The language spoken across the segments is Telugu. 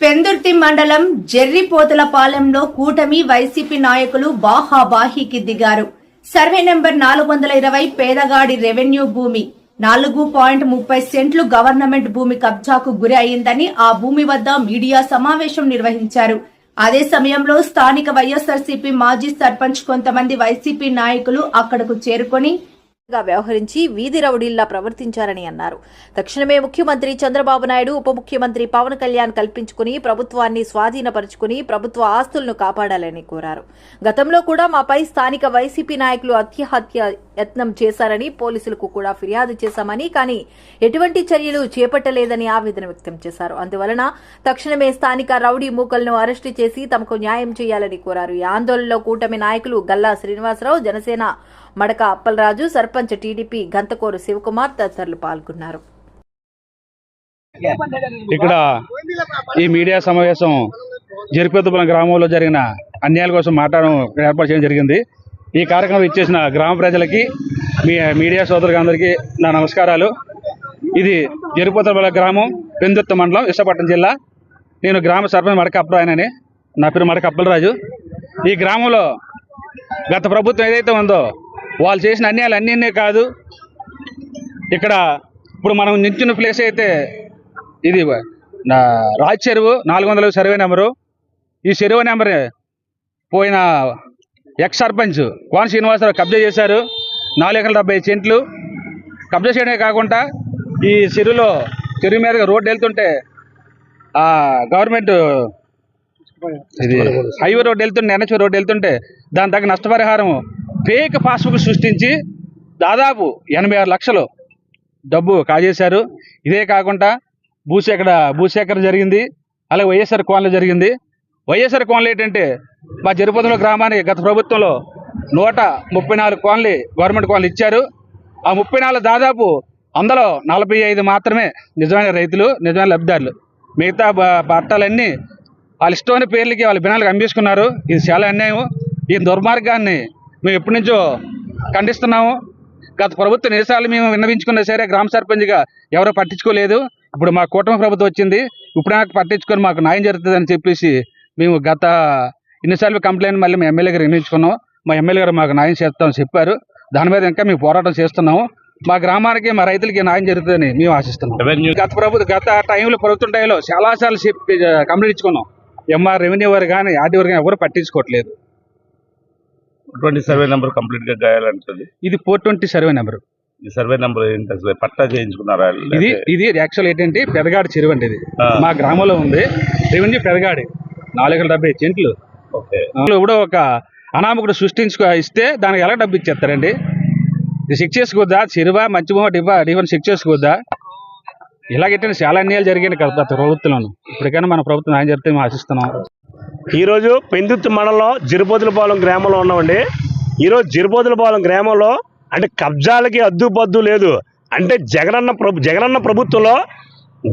పెందుర్తి మండలం జెర్రిపోతులపాలెంలో కూటమి వైసీపీ నాయకులు బాహాబాహీకి దిగారు. సర్వే నెంబర్ 420 పేదగాడి రెవెన్యూ భూమి 4.30 సెంట్లు గవర్నమెంట్ భూమి కబ్జాకు గురి అయిందని ఆ భూమి వద్ద మీడియా సమావేశం నిర్వహించారు. అదే సమయంలో స్థానిక వైఎస్ఆర్సీపీ మాజీ సర్పంచ్ కొంతమంది వైసీపీ నాయకులు అక్కడకు చేరుకొని వ్యవహరించి వీధి రౌడీల్లా ప్రవర్తించారని అన్నారు. తక్షణమే ముఖ్యమంత్రి చంద్రబాబు నాయుడు, ఉప ముఖ్యమంత్రి పవన్ కళ్యాణ్ కల్పించుకుని ప్రభుత్వాన్ని స్వాధీనపరుచుకుని ప్రభుత్వ ఆస్తులను కాపాడాలని కోరారు. గతంలో కూడా మాపై స్థానిక వైసీపీ నాయకులు హత్య యత్నం చేశారని పోలీసులకు కూడా ఫిర్యాదు చేశామని, కానీ ఎటువంటి చర్యలు చేపట్టలేదని ఆవేదన వ్యక్తం చేశారు. అందువలన తక్షణమే స్థానిక రౌడీ మూకలను అరెస్టు చేసి తమకు న్యాయం చేయాలని కోరారు. ఈ ఆందోళనలో కూటమి నాయకులు గల్లా శ్రీనివాసరావు, జనసేన మడక అప్పలరాజు, సర్పంచ్ టీడీపీ గంతకోరు శివకుమార్ తదితరులు పాల్గొన్నారు. ఇక్కడ ఈ మీడియా సమావేశం జరిపోతున్న గ్రామంలో జరిగిన అన్యాయాల కోసం మాట్లాడడం ఏర్పాటు చేయడం జరిగింది. ఈ కార్యక్రమం ఇచ్చేసిన గ్రామ ప్రజలకి, మీ మీడియా సోదరులందరికీ నా నమస్కారాలు. ఇది జరిపోతున్న గ్రామం, పెందుర్తి మండలం, విశాఖపట్నం జిల్లా. నేను గ్రామ సర్పంచ్ మడక అప్పలరాయనని, నా పేరు మడక అప్పలరాజు. ఈ గ్రామంలో గత ప్రభుత్వం ఏదైతే ఉందో వాళ్ళు చేసిన అన్యాయాలు అన్నీ కాదు. ఇక్కడ ఇప్పుడు మనం నించున్న ప్లేస్ అయితే ఇది రాజ్ చెరువు 400 సర్వే నెంబరు. ఈ సర్వే నెంబర్ పోయిన ఎక్స్ సర్పంచ్ కోన శ్రీనివాసరావు కబ్జా చేశారు. 470 సెంట్లు కబ్జా చేయడమే కాకుండా ఈ చెరువు మీద రోడ్డు వెళ్తుంటే గవర్నమెంట్ ఇది హైవే రోడ్డు వెళ్తుంటే, ఎన్హెచ్ రోడ్డు వెళ్తుంటే దాని తగ్గ నష్టపరిహారం ఫేక్ పాస్బుక్ సృష్టించి దాదాపు 86 లక్షలు డబ్బు కాజేశారు. ఇదే కాకుండా భూసేకరణ జరిగింది. అలాగే వైఎస్ఆర్ కోన్లో జరిగింది. వైఎస్ఆర్ కోన్లు ఏంటంటే మా జరిపోతుల గ్రామానికి గత ప్రభుత్వంలో 134 కోన్లు గవర్నమెంట్ కోన్లు ఇచ్చారు. ఆ 34 దాదాపు అందులో 45 మాత్రమే నిజమైన రైతులు, నిజమైన లబ్ధిదారులు. మిగతా పట్టాలన్నీ వాళ్ళ ఇష్టమైన పేర్లకి వాళ్ళ బినాలకు అమ్మేసుకున్నారు. ఇది చాలా అన్యాయం. ఈ దుర్మార్గాన్ని మేము ఎప్పటి నుంచో ఖండిస్తున్నాము. గత ప్రభుత్వం ఎన్నిసార్లు మేము విన్నవించుకున్నా సరే గ్రామ సర్పంచ్గా ఎవరో పట్టించుకోలేదు. ఇప్పుడు మా కూటమి ప్రభుత్వం వచ్చింది, ఇప్పుడు నాకు పట్టించుకొని మాకు న్యాయం జరుగుతుందని చెప్పేసి మేము గత ఎన్నిసార్లు కంప్లైంట్ మళ్ళీ మా ఎమ్మెల్యే గారు వినిపించుకున్నాం. మా ఎమ్మెల్యే గారు మాకు న్యాయం చేస్తామని చెప్పారు. దాని మీద ఇంకా మేము పోరాటం చేస్తున్నాము. మా గ్రామానికి, మా రైతులకి న్యాయం జరుగుతుందని మేము ఆశిస్తున్నాం. గత టైంలో ప్రభుత్వం టైంలో చాలాసార్లు కంప్లైంట్ ఇచ్చుకున్నాం. ఎంఆర్ రెవెన్యూ వారు కానీ ఆర్డీ వారు కానీ ఎవరు పట్టించుకోవట్లేదు. 20 సర్వే నెంబర్ కంప్లీట్ గా గాయాలంటుంది. ఇది 420 సర్వే నెంబర్. ఈ సర్వే నెంబర్ ఏంటి అసలు? పట్టా చేయించుకున్నారా? ఇది యాక్చువల్ ఏంటంటే పెదగాడి చెరువు అండి. ఇది మా గ్రామంలో ఉంది. రెవెన్యూ పెదగాడి 470 సెంట్లు. ఇప్పుడు ఒక అనామకుడు సృష్టించుకు దానికి ఎలా డబ్బు ఇచ్చేస్తారండి? ఇది చెక్ చేసుకోవద్దా? చెరువా మంచి డివన్ చెక్ చేసుకోవద్దా? ఇలాగైతే చాలా అన్యాయాలు జరిగాయి కదా ప్రభుత్వంలో. ఇప్పటికైనా మన ప్రభుత్వం న్యాయం జరిగితే మేము ఆశిస్తున్నాం. ఈరోజు పెందుర్తి మండలంలో జిరిపోతులపాలెం గ్రామంలో ఉన్నామండి. ఈరోజు జిరిపోతులపాలెం గ్రామంలో అంటే కబ్జాలకి అద్దుపద్దు లేదు. అంటే జగనన్న ప్రభుత్వంలో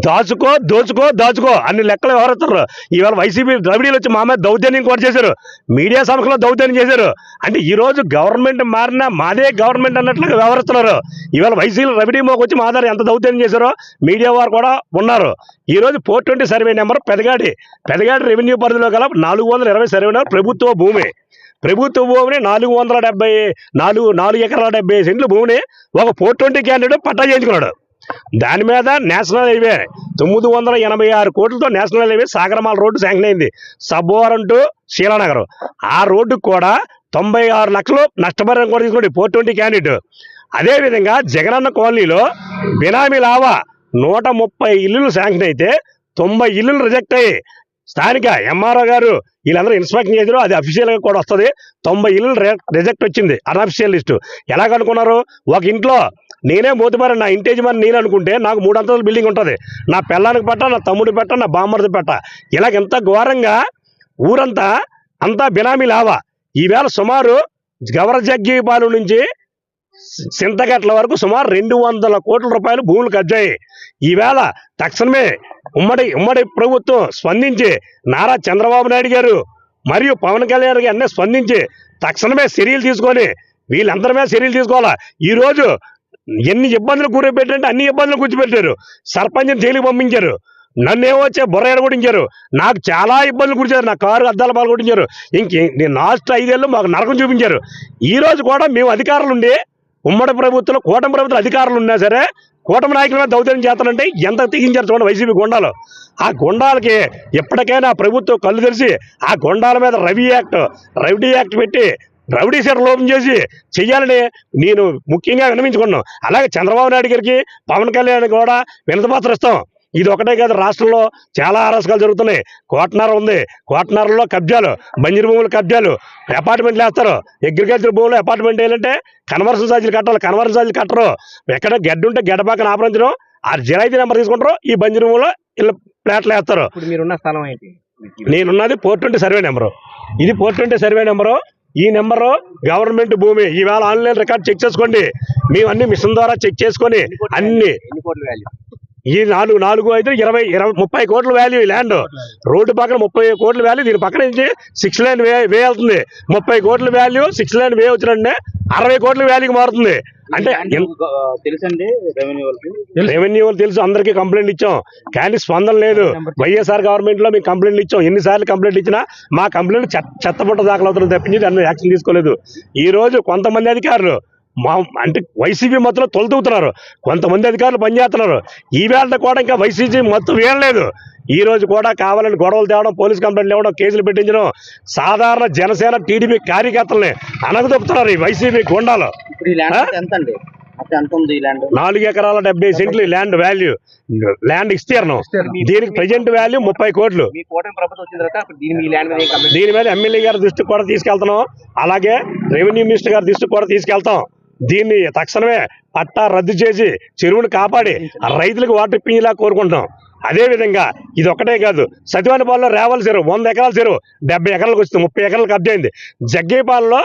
దోచుకో అన్ని లెక్కలు వ్యవహరిస్తారు. ఇవాళ వైసీపీ ద్రవిడీలు వచ్చి మా మీద దౌర్జన్యం కూడా చేశారు. మీడియా సంస్థలో దౌర్జన్యం చేశారు. అంటే ఈరోజు గవర్నమెంట్ మారినా మాదే గవర్నమెంట్ అన్నట్లుగా వ్యవహరిస్తున్నారు. ఇవాళ వైసీపీ ద్రవిడీ మోకు వచ్చి మా దగ్గర ఎంత దౌర్జన్యం చేశారో మీడియా వారు కూడా ఉన్నారు. ఈరోజు 420 సర్వే నెంబర్ పెదగాడి రెవెన్యూ పరిధిలో గల 420 సర్వే నెంబర్ ప్రభుత్వ భూమిని 4 ఎకరాల 70 సెంట్ల భూమిని ఒక 420 క్యాండిడేట్ పట్టా చేయించుకున్నాడు. దాని మీద నేషనల్ హైవే 986 కోట్లతో national highway Sagarmala road sanction అయింది. సబ్బోవరం టు శీలానగర్. ఆ రోడ్డుకు కూడా 96 లక్షలు నష్టపరిహారం కూడా తీసుకున్నాడు 420 క్యాండిడేట్. అదేవిధంగా జగనన్న కాలనీలో బినామీ లావా 130 ఇల్లులు శాంక్షన్ అయితే 90 ఇల్లులు రిజెక్ట్ అయ్యి స్థానిక ఎంఆర్ఓ గారు వీళ్ళందరూ ఇన్స్పెక్షన్ చేశారు. అది అఫీషియల్గా కూడా వస్తుంది. 90 ఇల్లులు రిజెక్ట్ వచ్చింది, అన్అఫీషియల్ లిస్టు. ఎలాగనుకున్నారు? ఒక ఇంట్లో నేనే మోతుబారి, నా ఇంటి యజమాని నేను అనుకుంటే నాకు 3 అంతస్తుల బిల్డింగ్ ఉంటుంది. నా పిల్లానికి పెట్ట, నా తమ్ముడి పెట్ట, నా బామ్మర్ది పెట్ట, ఇలాగ ఎంత ఘోరంగా ఊరంతా అంతా బినామీ లావా. ఈవేళ సుమారు గవరజగ్గిపాలెం నుంచి సింతగట్ల వరకు సుమారు 200 కోట్ల రూపాయలు భూములు కబ్జాయి. ఈవేళ తక్షణమే ఉమ్మడి ప్రభుత్వం స్పందించి నారా చంద్రబాబు నాయుడు గారు మరియు పవన్ కళ్యాణ్ గారు అన్నీ స్పందించి తక్షణమే చర్యలు తీసుకొని వీళ్ళందరి మీద చర్యలు తీసుకోవాలా. ఈరోజు ఎన్ని ఇబ్బందులు కూరపెట్టారంటే అన్ని ఇబ్బందులు కూర్చోబెట్టారు. సర్పంచ్ని జైలుకి పంపించారు. నన్ను ఏమొచ్చే బుర్ర ఎడగొట్టించారు, నాకు చాలా ఇబ్బందులు గురించారు, నా కారు అద్దాల పాలు కొట్టించారు. నేను లాస్ట్ 5 ఏళ్ళు మాకు నరకం చూపించారు. ఈ రోజు కూడా మేము అధికారులు ఉండి ఉమ్మడి ప్రభుత్వంలో కూటమి ప్రభుత్వం అధికారులు ఉన్నా సరే కూటమి నాయకుల మీద దౌర్జన్యం చేస్తానంటే ఎంత తెగించారు చూడండి వైసీపీ గుండాలు. ఆ గుండాలకి ఎప్పటికైనా ప్రభుత్వం కళ్ళు తెరిచి ఆ గుండాల మీద రౌడీ యాక్ట్ పెట్టి రౌడీ షీటర్ లోపం చేసి చెయ్యాలని నేను ముఖ్యంగా విన్నవించుకున్నాను. అలాగే చంద్రబాబు నాయుడు గారికి పవన్ కళ్యాణ్ కూడా వినతిపత్రం ఇస్తాం. ఇది ఒకటే కాదు, రాష్ట్రంలో చాలా అరాచకాలు జరుగుతున్నాయి. కోటనర ఉంది, కోటనరలో కబ్జాలు, బంజరు భూములు కబ్జాలు, అపార్ట్మెంట్లు వేస్తారు. అగ్రికల్చర్ భూములు అపార్ట్మెంట్ వేయాలంటే కన్వర్షన్ ఛార్జీలు కట్టాలి, కన్వర్షన్ ఛార్జీలు కట్టరు. ఎక్కడ గడ్డ ఉంటే గడ్డ పక్కన ఆపరించడం, ఆ జిరాయితీ నెంబర్ తీసుకుంటారు, ఈ బంజరు భూములో ఇళ్ళ ఫ్లాట్లు వేస్తారు. మీరున్న స్థలం ఏంటి? నేనున్నది 420 సర్వే నెంబరు. ఇది 420 సర్వే నెంబరు. ఈ నెంబరు గవర్నమెంట్ భూమి. ఈవేళ ఆన్లైన్ రికార్డ్ చెక్ చేసుకోండి. మేము అన్ని మిషన్ ద్వారా చెక్ చేసుకొని అన్ని ఈ 4 అయితే 30 కోట్ల వాల్యూ ఈ ల్యాండ్. రోడ్డు పక్కన 30 కోట్ల వాల్యూ, దీని పక్కన నుంచి 6 లైన్ వే వెళ్తుంది. 30 కోట్ల వాల్యూ 6 లైన్ వే వచ్చినంటే 60 కోట్ల వాల్యూకి మారుతుంది. అంటే రెవెన్యూ వాళ్ళు తెలుసు, అందరికీ కంప్లైంట్ ఇచ్చాం కానీ స్పందన లేదు. వైఎస్ఆర్ గవర్నమెంట్ లో మేము కంప్లైంట్ ఇచ్చాం. ఎన్నిసార్లు కంప్లైంట్ ఇచ్చినా మా కంప్లైంట్ చెత్తపుట్ట దాఖలు అవుతుంది తప్పించి దాన్ని యాక్షన్ తీసుకోలేదు. ఈ రోజు కొంతమంది అధికారులు అంటే వైసీపీ మొత్తంలో తొలతూగుతున్నారు, కొంతమంది అధికారులు పనిచేస్తున్నారు. ఈ వేళ కూడా ఇంకా వైసీపీ మొత్తం వేయలేదు. ఈ రోజు కూడా కావాలని గొడవలు తేవడం, పోలీస్ కంప్లైంట్లు ఇవ్వడం, కేసులు పెట్టించడం, సాధారణ జనసేన టీడీపీ కార్యకర్తల్ని అనగదొక్కుతున్నారు ఈ వైసీపీ గుండాలు. 4 ఎకరాల 70 సెంట్లు ల్యాండ్ వాల్యూ, ల్యాండ్ విస్తీర్ణం. దీనికి ప్రజెంట్ వాల్యూ 30 కోట్లు. దీని మీద ఎమ్మెల్యే గారి దృష్టికి కూడా తీసుకెళ్తున్నాం, అలాగే రెవెన్యూ మినిస్టర్ గారి దృష్టికి కూడా తీసుకెళ్తాం. దీన్ని తక్షణమే పట్టా రద్దు చేసి చెరువును కాపాడి రైతులకు వాటర్ ఇప్పించేలా కోరుకుంటాం. అదే విధంగా ఇది ఒకటే కాదు, సతివానిపాలెంలో రేవల చెరువు 100 ఎకరాల చెరువు 70 ఎకరాలకు వస్తుంది, 30 ఎకరాలకు కబ్జా అయింది. జగ్గేపాలెంలో